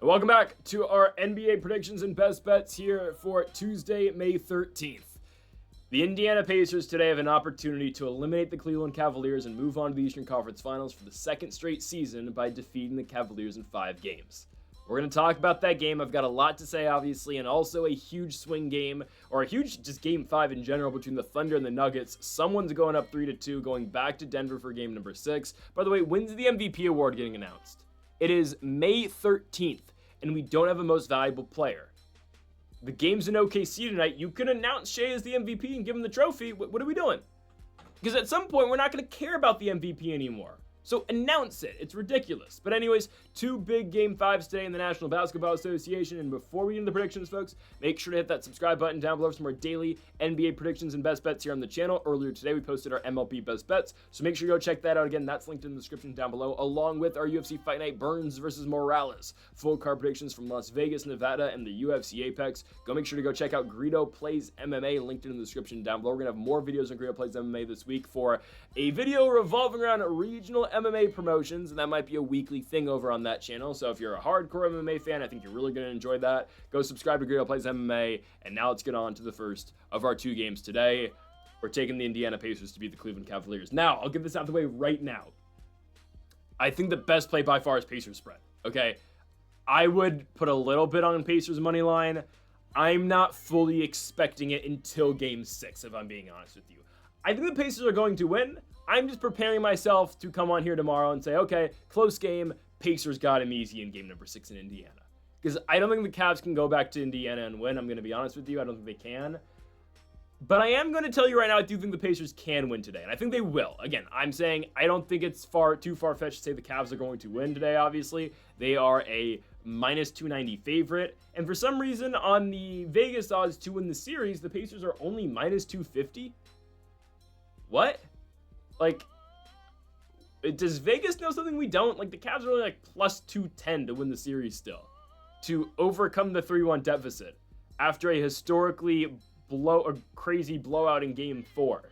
Welcome back to our NBA predictions and best bets here for Tuesday, May 13th. The Indiana Pacers today have an opportunity to eliminate the Cleveland Cavaliers and move on to the Eastern Conference Finals for the second straight season by defeating the Cavaliers in 5 games. We're going to talk about that game. I've got a lot to say, obviously, and also a huge swing game, or a huge just game 5 in general between the Thunder and the Nuggets. Someone's going up 3-2, going back to Denver for game number 6. By the way, when's the MVP award getting announced? It is May 13th, and we don't have a most valuable player. The game's in OKC tonight. You can announce Shea as the MVP and give him the trophy. What are we doing? Because at some point, we're not going to care about the MVP anymore. So announce it. It's ridiculous. But anyways, 2 big game 5s today in the National Basketball Association. And before we get into the predictions, folks, make sure to hit that subscribe button down below for some more daily NBA predictions and best bets here on the channel. Earlier today, we posted our MLB best bets. So make sure you go check that out. Again, that's linked in the description down below, along with our UFC Fight Night Burns versus Morales. Full card predictions from Las Vegas, Nevada, and the UFC Apex. Go make sure to go check out Greedo Plays MMA, linked in the description down below. We're going to have more videos on Greedo Plays MMA this week for a video revolving around regional MMA promotions, and that might be a weekly thing over on that channel. So if you're a hardcore MMA fan, I think you're really going to enjoy that. Go subscribe to Greedo Plays MMA, and now let's get on to the first of our 2 games today. We're taking the Indiana Pacers to beat the Cleveland Cavaliers. Now, I'll get this out of the way right now. I think the best play by far is Pacers spread, okay? I would put a little bit on Pacers money line. I'm not fully expecting it until game 6, if I'm being honest with you. I think the Pacers are going to win. I'm just preparing myself to come on here tomorrow and say, okay, close game, Pacers got him easy in game number 6 in Indiana. Because I don't think the Cavs can go back to Indiana and win. I'm going to be honest with you. I don't think they can. But I am going to tell you right now, I do think the Pacers can win today. And I think they will. Again, I'm saying I don't think it's too far-fetched to say the Cavs are going to win today, obviously. They are a minus 290 favorite. And for some reason, on the Vegas odds to win the series, the Pacers are only minus 250. What? Like, does Vegas know something we don't? Like, the Cavs are only like plus 210 to win the series still, to overcome the 3-1 deficit after a historically crazy blowout in game 4.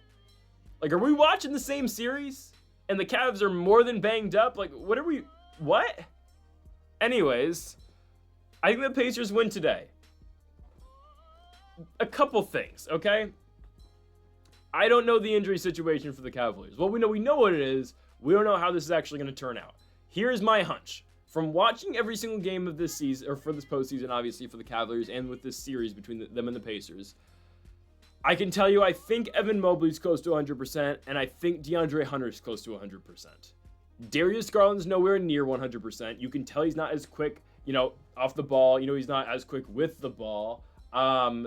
Like, are we watching the same series? And the Cavs are more than banged up? Like, what? Anyways, I think the Pacers win today. A couple things, okay? I don't know the injury situation for the Cavaliers. Well, we know what it is. We don't know how this is actually going to turn out. Here's my hunch. From watching every single game of this season, or for this postseason, obviously, for the Cavaliers, and with this series between them and the Pacers, I can tell you I think Evan Mobley's close to 100%, and I think DeAndre Hunter's close to 100%. Darius Garland's nowhere near 100%. You can tell he's not as quick, off the ball. He's not as quick with the ball.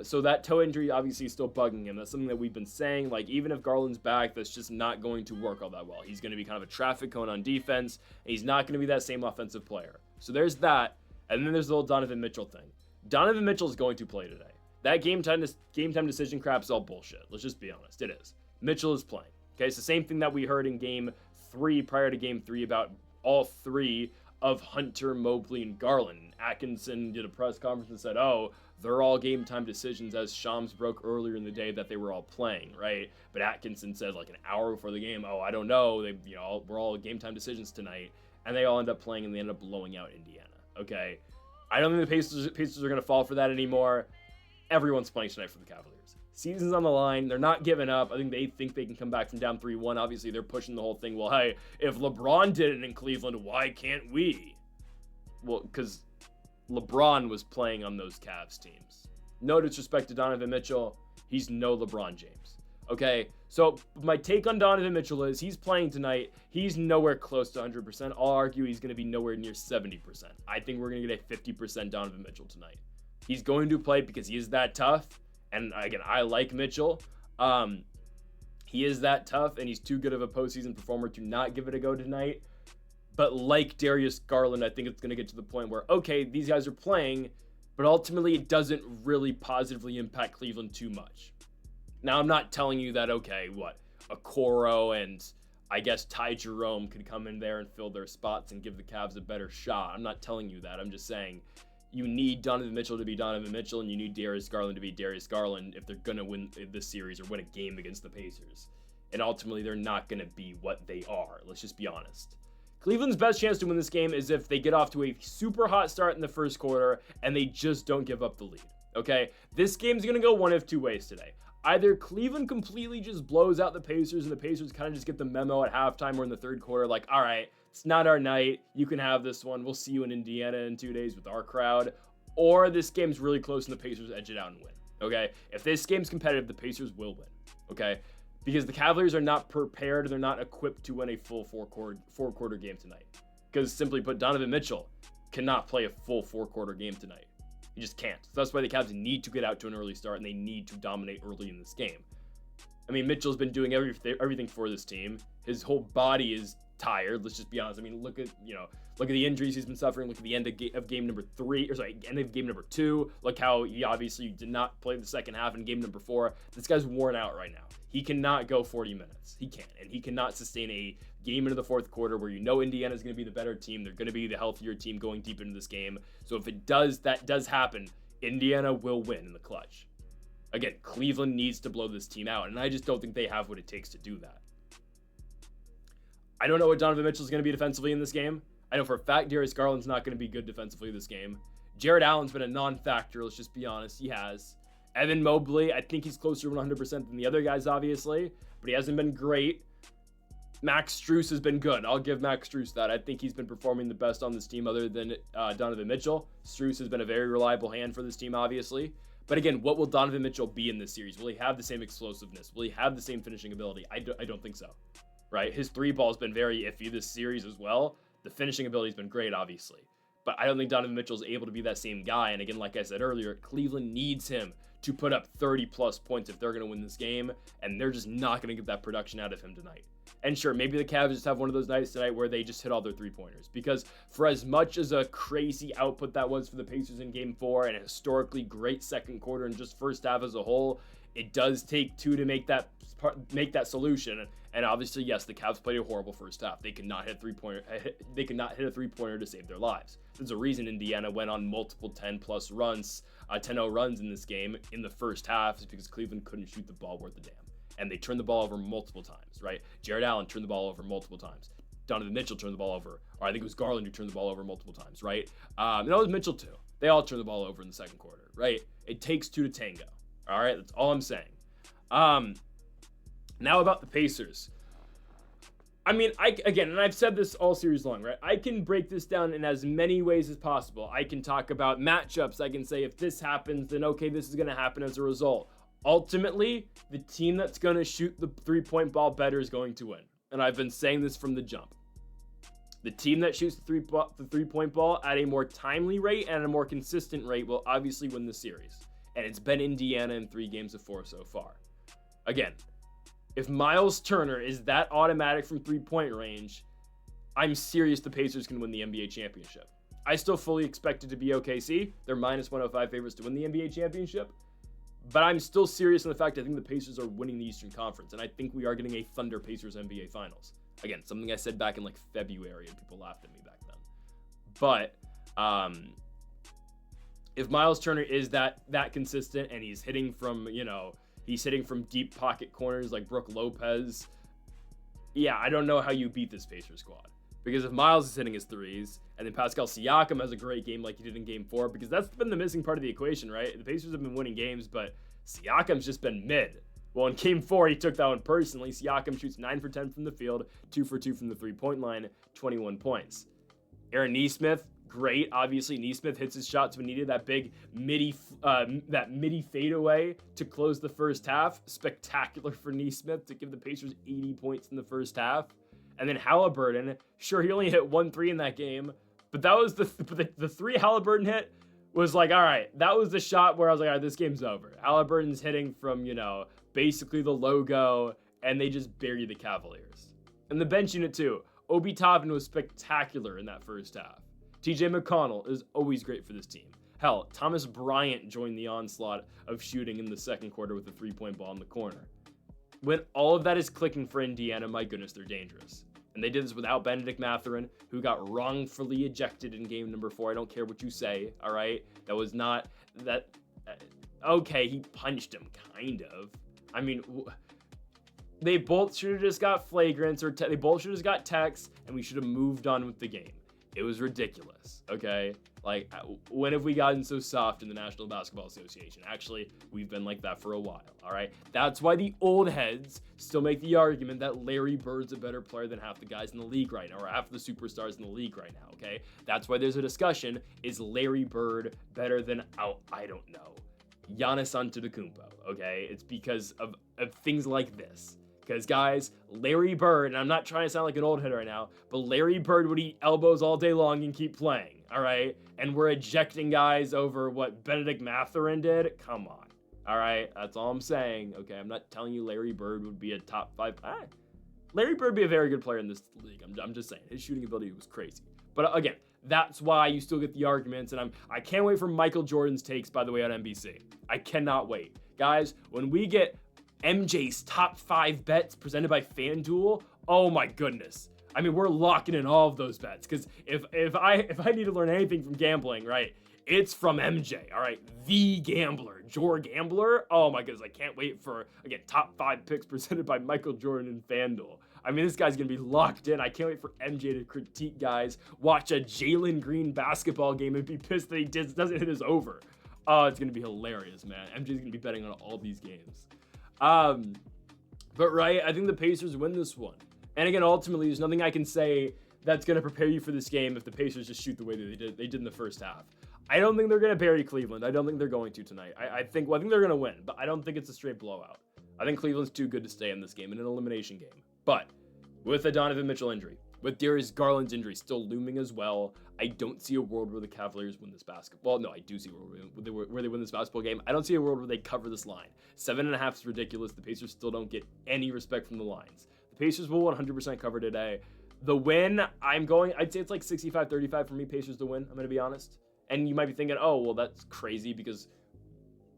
So that toe injury obviously is still bugging him. That's something that we've been saying. Like, even if Garland's back, that's just not going to work all that well. He's going to be kind of a traffic cone on defense, and he's not going to be that same offensive player. So there's that. And then there's the whole Donovan Mitchell thing. Donovan Mitchell is going to play today. That game time decision crap is all bullshit. Let's just be honest. It is. Mitchell is playing. Okay, it's the same thing that we heard in game 3, prior to game 3, about all 3 of Hunter, Mobley, and Garland. Atkinson did a press conference and said, oh, they're all game time decisions, as Shams broke earlier in the day that they were all playing, right? But Atkinson said like an hour before the game, oh, I don't know. We're all game time decisions tonight. And they all end up playing, and they end up blowing out Indiana, okay? I don't think the Pacers are going to fall for that anymore. Everyone's playing tonight for the Cavaliers. Season's on the line. They're not giving up. I think they can come back from down 3-1. Obviously, they're pushing the whole thing. Well, hey, if LeBron did it in Cleveland, why can't we? Well, because LeBron was playing on those Cavs teams. No disrespect to Donovan Mitchell. He's no LeBron James. Okay, so my take on Donovan Mitchell is he's playing tonight. He's nowhere close to 100%. I'll argue he's going to be nowhere near 70%. I think we're going to get a 50% Donovan Mitchell tonight. He's going to play because he is that tough. And again, I like Mitchell. He is that tough, and he's too good of a postseason performer to not give it a go tonight. But like Darius Garland, I think it's going to get to the point where, okay, these guys are playing, but ultimately it doesn't really positively impact Cleveland too much. Now, I'm not telling you that, okay, Okoro and I guess Ty Jerome could come in there and fill their spots and give the Cavs a better shot. I'm not telling you that. I'm just saying you need Donovan Mitchell to be Donovan Mitchell, and you need Darius Garland to be Darius Garland if they're going to win this series or win a game against the Pacers. And ultimately, they're not going to be what they are. Let's just be honest. Cleveland's best chance to win this game is if they get off to a super hot start in the first quarter and they just don't give up the lead. Okay, this game's going to go one of two ways today. Either Cleveland completely just blows out the Pacers and the Pacers kind of just get the memo at halftime or in the third quarter, like, all right, it's not our night. You can have this one. We'll see you in Indiana in 2 days with our crowd. Or this game's really close and the Pacers edge it out and win. Okay, if this game's competitive, the Pacers will win. Okay, because the Cavaliers are not prepared, they're not equipped to win a full four-quarter game tonight. Because simply put, Donovan Mitchell cannot play a full four-quarter game tonight. He just can't. So that's why the Cavs need to get out to an early start and they need to dominate early in this game. I mean, Mitchell's been doing everything for this team. His whole body is tired. Let's just be honest. I mean, look at the injuries he's been suffering. Look at the end of game number 3, end of game number 2. Look how he obviously did not play the second half in game number 4. This guy's worn out right now. He cannot go 40 minutes. He can't, and he cannot sustain a game into the fourth quarter where Indiana's going to be the better team. They're going to be the healthier team going deep into this game. So if that does happen, Indiana will win in the clutch. Again, Cleveland needs to blow this team out, and I just don't think they have what it takes to do that. I don't know what Donovan Mitchell's going to be defensively in this game. I know for a fact Darius Garland's not going to be good defensively this game. Jared Allen's been a non-factor, let's just be honest. He has. Evan Mobley, I think he's closer to 100% than the other guys, obviously, but he hasn't been great. Max Strus has been good. I'll give Max Strus that. I think he's been performing the best on this team other than Donovan Mitchell. Strus has been a very reliable hand for this team, obviously. But again, what will Donovan Mitchell be in this series? Will he have the same explosiveness? Will he have the same finishing ability? I don't think so, right? His three ball's been very iffy this series as well. The finishing ability's been great, obviously. But I don't think Donovan Mitchell's able to be that same guy. And again, like I said earlier, Cleveland needs him to put up 30-plus points if they're going to win this game. And they're just not going to get that production out of him tonight. And sure, maybe the Cavs just have one of those nights tonight where they just hit all their three-pointers. Because for as much as a crazy output that was for the Pacers in Game 4 and a historically great second quarter and just first half as a whole, it does take two to make that solution. And obviously, yes, the Cavs played a horrible first half. They could not hit a three-pointer to save their lives. There's a reason Indiana went on multiple 10-plus runs, 10-0 runs in this game in the first half, is because Cleveland couldn't shoot the ball worth a damn. And they turned the ball over multiple times, right? Jared Allen turned the ball over multiple times. Donovan Mitchell turned the ball over. Or I think it was Garland who turned the ball over multiple times, right? And that was Mitchell too. They all turned the ball over in the second quarter, right? It takes two to tango. All right, that's all I'm saying. Now about the Pacers. I mean, and I've said this all series long, right? I can break this down in as many ways as possible. I can talk about matchups. I can say if this happens, then okay, this is going to happen as a result. Ultimately, the team that's going to shoot the three-point ball better is going to win. And I've been saying this from the jump. The team that shoots the three-point ball at a more timely rate and a more consistent rate will obviously win the series. And it's been Indiana in 3 games of 4 so far. Again, if Miles Turner is that automatic from three-point range, I'm serious the Pacers can win the NBA championship. I still fully expect it to be OKC. They're minus 105 favorites to win the NBA championship. But I'm still serious in the fact I think the Pacers are winning the Eastern Conference, and I think we are getting a Thunder Pacers NBA Finals. Again, something I said back in like February, and people laughed at me back then. But if Miles Turner is that consistent and he's hitting from deep pocket corners like Brook Lopez, yeah, I don't know how you beat this Pacers squad. Because if Miles is hitting his threes, and then Pascal Siakam has a great game like he did in Game 4, because that's been the missing part of the equation, right? The Pacers have been winning games, but Siakam's just been mid. Well, in Game 4, he took that one personally. Siakam shoots 9 for 10 from the field, 2 for 2 from the three-point line, 21 points. Aaron Nesmith, great. Obviously, Nesmith hits his shots when needed. That big midi fadeaway to close the first half. Spectacular for Nesmith to give the Pacers 80 points in the first half. And then Halliburton, sure, he only hit 1 3 in that game, but that was the 3 Halliburton hit was like, all right, that was the shot where I was like, all right, this game's over. Halliburton's hitting from, basically the logo, and they just bury the Cavaliers. And the bench unit too. Obi Toppin was spectacular in that first half. TJ McConnell is always great for this team. Hell, Thomas Bryant joined the onslaught of shooting in the second quarter with a 3-point ball in the corner. When all of that is clicking for Indiana, my goodness, they're dangerous. And they did this without Benedict Mathurin, who got wrongfully ejected in game number 4. I don't care what you say, all right? That was not that. Okay, he punched him, kind of. I mean, They both should have just got flagrants, or they both should have just got techs, and we should have moved on with the game. It was ridiculous, okay? Like, when have we gotten so soft in the National Basketball Association? Actually, we've been like that for a while, all right? That's why the old heads still make the argument that Larry Bird's a better player than half the guys in the league right now, or half the superstars in the league right now, okay? That's why there's a discussion, is Larry Bird better than, I don't know, Giannis Antetokounmpo, okay? It's because of things like this. Because, guys, Larry Bird, and I'm not trying to sound like an old head right now, but Larry Bird would eat elbows all day long and keep playing, all right? And we're ejecting guys over what Benedict Mathurin did? Come on, all right? That's all I'm saying, okay? I'm not telling you Larry Bird would be a top 5. Larry Bird would be a very good player in this league. I'm just saying. His shooting ability was crazy. But, again, that's why you still get the arguments, and I can't wait for Michael Jordan's takes, by the way, on NBC. I cannot wait. Guys, when we get MJ's top 5 bets presented by FanDuel, oh my goodness. I mean, we're locking in all of those bets, because if I need to learn anything from gambling, right, it's from MJ, all right? The gambler, Jor Gambler. Oh my goodness, I can't wait for, again, top 5 picks presented by Michael Jordan and FanDuel. I mean, this guy's going to be locked in. I can't wait for MJ to critique guys, watch a Jalen Green basketball game and be pissed that he doesn't hit his over. Oh, it's going to be hilarious, man. MJ's going to be betting on all these games. But right, I think the Pacers win this one. And again, ultimately, there's nothing I can say that's going to prepare you for this game if the Pacers just shoot the way that they did in the first half. I don't think they're going to bury Cleveland. I don't think they're going to tonight. I think they're going to win, but I don't think it's a straight blowout. I think Cleveland's too good to stay in this game, in an elimination game. But with a Donovan Mitchell injury, with Darius Garland's injury still looming as well, I don't see a world where the Cavaliers win this basketball. Well, no, I do see a world where they win this basketball game. I don't see a world where they cover this line. 7.5 is ridiculous. The Pacers still don't get any respect from the lines. The Pacers will 100% cover today. The win, I'd say it's like 65-35 for me, Pacers to win. I'm going to be honest. And you might be thinking, oh, well, that's crazy because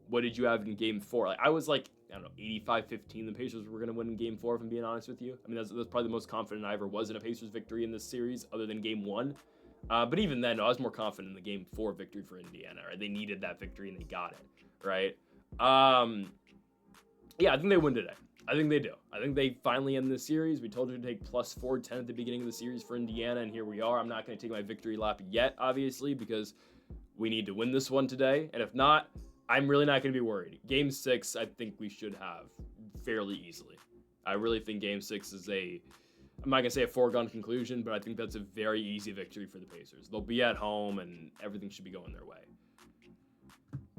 what did you have in game 4? Like, I was like, I don't know, 85-15 the Pacers were going to win in game 4, if I'm being honest with you. I mean, that's probably the most confident I ever was in a Pacers victory in this series other than game 1. But even then, I was more confident in the game 4 victory for Indiana, right? They needed that victory and they got it, right? Yeah, I think they win today. I think they do. I think they finally end this series. We told you to take plus 410 at the beginning of the series for Indiana, and here we are. I'm not going to take my victory lap yet, obviously, because we need to win this one today. And if not, I'm really not going to be worried. Game 6, I think we should have fairly easily. I really think Game 6 is I'm not going to say a foregone conclusion, but I think that's a very easy victory for the Pacers. They'll be at home, and everything should be going their way.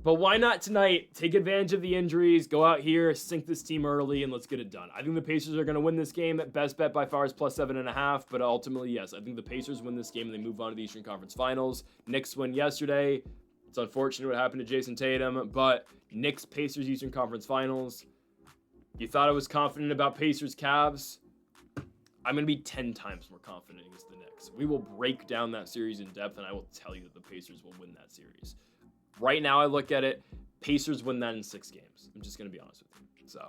But why not tonight? Take advantage of the injuries, go out here, sink this team early, and let's get it done. I think the Pacers are going to win this game. Best bet by far is plus 7.5, but ultimately, yes, I think the Pacers win this game and they move on to the Eastern Conference Finals. Knicks win yesterday. It's unfortunate what happened to Jason Tatum, but Knicks, Pacers, Eastern Conference Finals. You thought I was confident about Pacers, Cavs? I'm going to be 10 times more confident against the Knicks. We will break down that series in depth, and I will tell you that the Pacers will win that series. Right now, I look at it, Pacers win that in 6 games. I'm just going to be honest with you. So,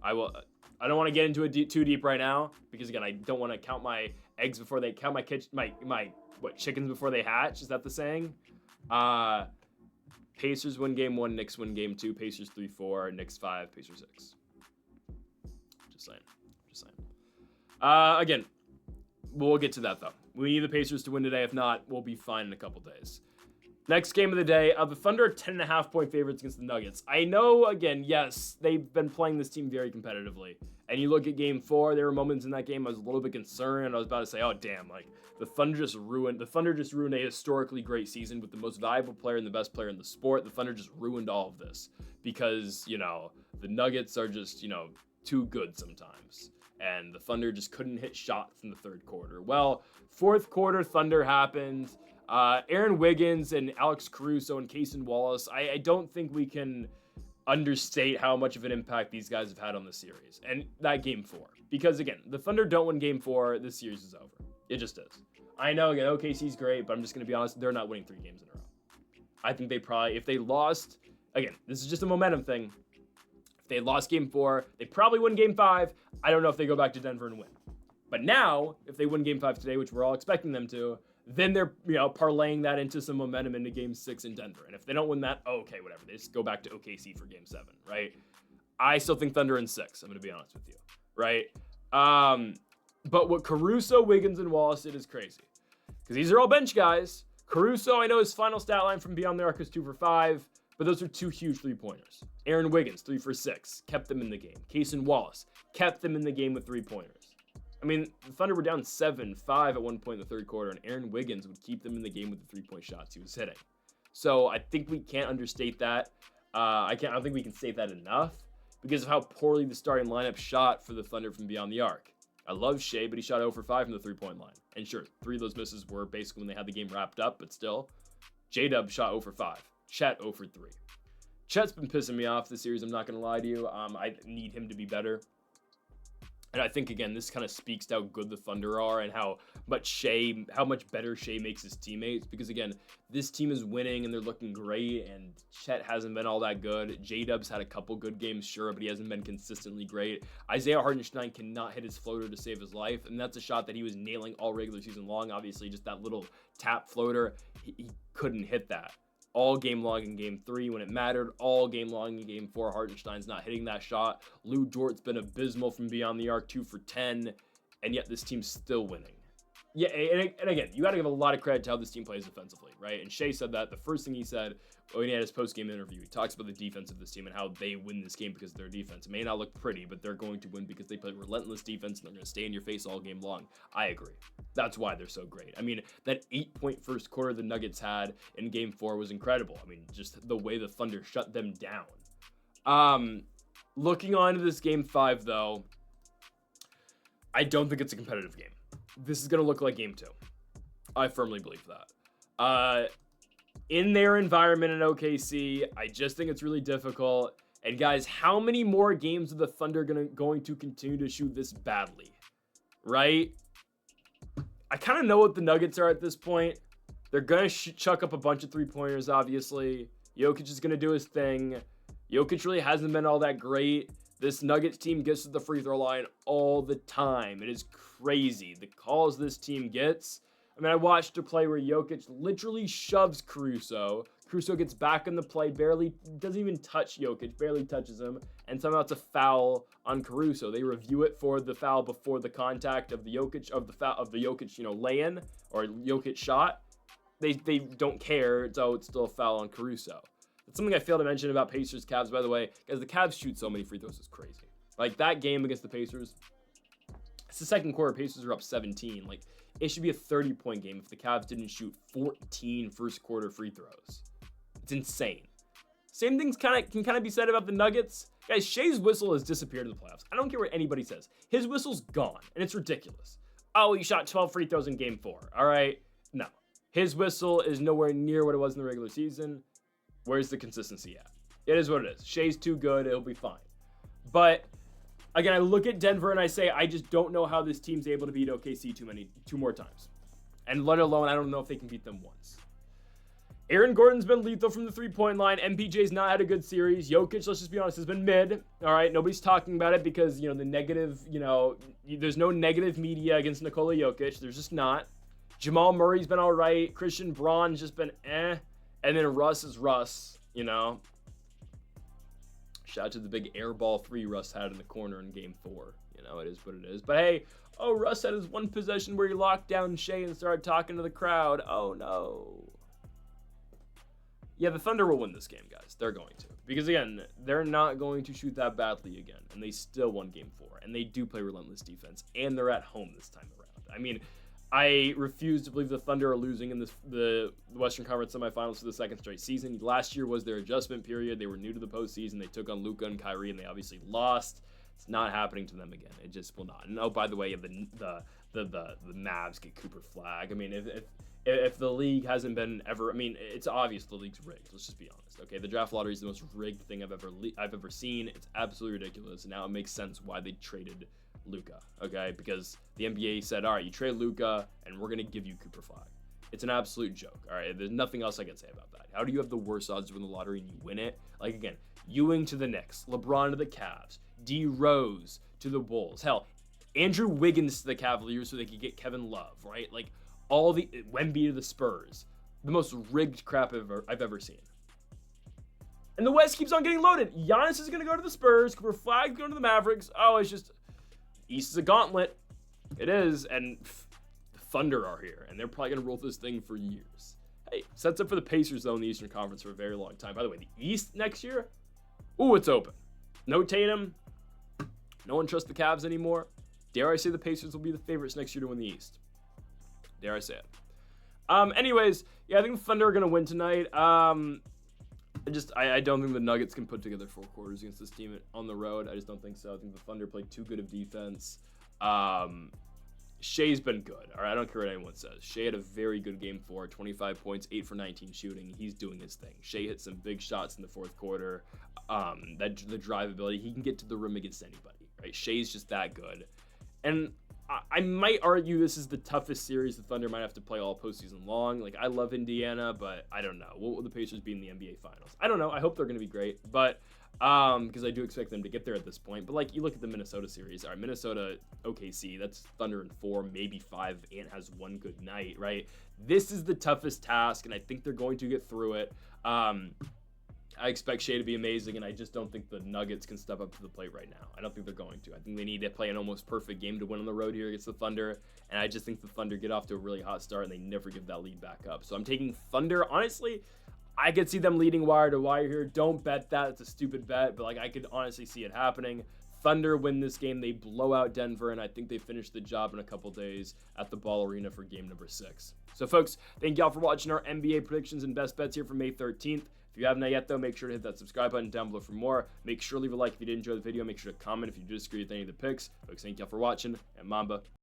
I don't want to get into it too deep right now, because again, I don't want to count my eggs before they count my chickens before they hatch. Is that the saying? Pacers win game 1, Knicks win game 2, Pacers 3-4, Knicks 5, Pacers 6. Just saying. Again, we'll get to that though. We need the Pacers to win today. If not, we'll be fine in a couple days. Next game of the day, the Thunder are 10.5 point favorites against the Nuggets. I know, again, yes, they've been playing this team very competitively. And you look at game 4, there were moments in that game I was a little bit concerned. I was about to say, oh, damn, like, the Thunder just ruined a historically great season with the most valuable player and the best player in the sport. The Thunder just ruined all of this because, the Nuggets are just, too good sometimes. And the Thunder just couldn't hit shots in the third quarter. Well, fourth quarter, Thunder happened. Aaron Wiggins and Alex Caruso and Cason Wallace, I don't think we can understate how much of an impact these guys have had on the series. And that game 4. Because, again, the Thunder don't win game 4, this series is over. It just is. I know, again, OKC's great, but I'm just going to be honest, they're not winning 3 games in a row. I think they probably, if they lost, again, this is just a momentum thing. If they lost game 4, they probably win game 5. I don't know if they go back to Denver and win. But now, if they win game 5 today, which we're all expecting them to, then they're, parlaying that into some momentum into game 6 in Denver. And if they don't win that, okay, whatever. They just go back to OKC for game 7, right? I still think Thunder in 6, I'm going to be honest with you, right? But what Caruso, Wiggins, and Wallace did is crazy. Because these are all bench guys. Caruso, I know his final stat line from beyond the arc is 2 for 5, but those are 2 huge three-pointers. Aaron Wiggins, 3 for 6, kept them in the game. Cason Wallace kept them in the game with 3-pointers. I mean, the Thunder were down 7-5 at one point in the third quarter, and Aaron Wiggins would keep them in the game with the 3-point shots he was hitting. So I think we can't understate that. I don't think we can state that enough because of how poorly the starting lineup shot for the Thunder from beyond the arc. I love Shea, but he shot 0 for 5 from the 3-point line. And sure, 3 of those misses were basically when they had the game wrapped up, but still. J-Dub shot 0 for 5. Chet 0 for 3. Chet's been pissing me off this series, I'm not going to lie to you. I need him to be better. And I think, again, this kind of speaks to how good the Thunder are and how much better Shea makes his teammates. Because, again, this team is winning and they're looking great, and Chet hasn't been all that good. J-Dub's had a couple good games, sure, but he hasn't been consistently great. Isaiah Hartenstein cannot hit his floater to save his life, and that's a shot that he was nailing all regular season long. Obviously, just that little tap floater, he couldn't hit that. All game long in game 3 when it mattered. All game long in game 4. Hartenstein's not hitting that shot. Lou Dort's been abysmal from beyond the arc, 2 for 10. And yet this team's still winning. Yeah, and again, you got to give a lot of credit to how this team plays defensively, right? And Shea said that. The first thing he said when he had his post-game interview, he talks about the defense of this team and how they win this game because of their defense. It may not look pretty, but they're going to win because they play relentless defense and they're going to stay in your face all game long. I agree. That's why they're so great. I mean, that 8-point first quarter the Nuggets had in game 4 was incredible. I mean, just the way the Thunder shut them down. Looking on to this game 5, though, I don't think it's a competitive game. This is going to look like game 2. I firmly believe that. In their environment in OKC, I just think it's really difficult. And guys, how many more games are the Thunder going to continue to shoot this badly? Right? I kind of know what the Nuggets are at this point. They're going to chuck up a bunch of 3-pointers, obviously. Jokic is going to do his thing. Jokic really hasn't been all that great. This Nuggets team gets to the free throw line all the time. It is crazy. The calls this team gets. I mean, I watched a play where Jokic literally shoves Caruso. Caruso gets back in the play, barely, doesn't even touch Jokic, barely touches him, and somehow it's a foul on Caruso. They review it for the foul before the contact of the Jokic, lay-in or Jokic shot. They don't care, so it's still a foul on Caruso. That's something I failed to mention about Pacers Cavs, by the way, because the Cavs shoot so many free throws, it's crazy. Like, that game against the Pacers, it's the second quarter, Pacers are up 17. Like, it should be a 30-point game if the Cavs didn't shoot 14 first quarter free throws. It's insane. Same things can kind of be said about the Nuggets. Guys, Shea's whistle has disappeared in the playoffs. I don't care what anybody says. His whistle's gone, and it's ridiculous. Oh, he shot 12 free throws in game 4. All right? No. His whistle is nowhere near what it was in the regular season. Where's the consistency at? It is what it is. Shea's too good. It'll be fine. But again, I look at Denver and I say, I just don't know how this team's able to beat OKC two more times. And let alone, I don't know if they can beat them once. Aaron Gordon's been lethal from the 3-point line. MPJ's not had a good series. Jokic, let's just be honest, has been mid. All right, nobody's talking about it because, the negative, there's no negative media against Nikola Jokic. There's just not. Jamal Murray's been all right. Christian Braun's just been eh. And then Russ is Russ, Shout out to the big airball 3 Russ had in the corner in game 4. It is what it is. But hey, Russ had his one possession where he locked down Shea and started talking to the crowd. Oh, no. Yeah, the Thunder will win this game, guys. They're going to. Because, again, they're not going to shoot that badly again. And they still won game 4. And they do play relentless defense. And they're at home this time around. I mean, I refuse to believe the Thunder are losing in the Western Conference semifinals for the second straight season. Last year was their adjustment period. They were new to the postseason. They took on Luka and Kyrie, and they obviously lost. It's not happening to them again. It just will not. And by the way, the Mavs get Cooper Flag. I mean, if the league hasn't been ever, it's obvious the league's rigged. Let's just be honest. Okay, the draft lottery is the most rigged thing I've ever seen. It's absolutely ridiculous. And now it makes sense why they traded Luka, okay? Because the NBA said, all right, you trade Luka, and we're going to give you Cooper Flag. It's an absolute joke, all right? There's nothing else I can say about that. How do you have the worst odds to win the lottery and you win it? Like, again, Ewing to the Knicks, LeBron to the Cavs, D. Rose to the Bulls. Hell, Andrew Wiggins to the Cavaliers so they could get Kevin Love, right? Like, all the Wemby to the Spurs. The most rigged crap I've ever seen. And the West keeps on getting loaded. Giannis is going to go to the Spurs. Cooper Flag's going to the Mavericks. Oh, it's just... East is a gauntlet. It is, and the Thunder are here, and they're probably going to roll this thing for years. Hey, sets up for the Pacers, though, in the Eastern Conference for a very long time. By the way, the East next year, ooh, it's open. No Tatum. No one trusts the Cavs anymore. Dare I say the Pacers will be the favorites next year to win the East. Dare I say it. Anyways, yeah, I think the Thunder are going to win tonight. I don't think the Nuggets can put together 4 quarters against this team on the road. I just don't think so. I think the Thunder played too good of defense. Shea's been good. All right, I don't care what anyone says. Shea had a very good game 4, 25 points, 8 for 19 shooting. He's doing his thing. Shea hit some big shots in the fourth quarter. The drive ability, he can get to the rim against anybody. Right? Shea's just that good. And I might argue this is the toughest series the Thunder might have to play all postseason long. Like, I love Indiana, but I don't know. What will the Pacers be in the NBA Finals? I don't know. I hope they're going to be great, but because I do expect them to get there at this point. But, like, you look at the Minnesota series. All right, Minnesota, OKC, that's Thunder in 4, maybe 5. Ant has one good night, right? This is the toughest task, and I think they're going to get through it. I expect Shea to be amazing, and I just don't think the Nuggets can step up to the plate right now. I don't think they're going to. I think they need to play an almost perfect game to win on the road here against the Thunder, and I just think the Thunder get off to a really hot start, and they never give that lead back up. So I'm taking Thunder. Honestly, I could see them leading wire to wire here. Don't bet that. It's a stupid bet, but, like, I could honestly see it happening. Thunder win this game. They blow out Denver, and I think they finish the job in a couple days at the Ball Arena for game number 6. So, folks, thank y'all for watching our NBA predictions and best bets here for May 13th. If you haven't yet, though, make sure to hit that subscribe button down below for more. Make sure to leave a like if you did enjoy the video. Make sure to comment if you disagree with any of the picks. Folks, thank y'all for watching, and Mamba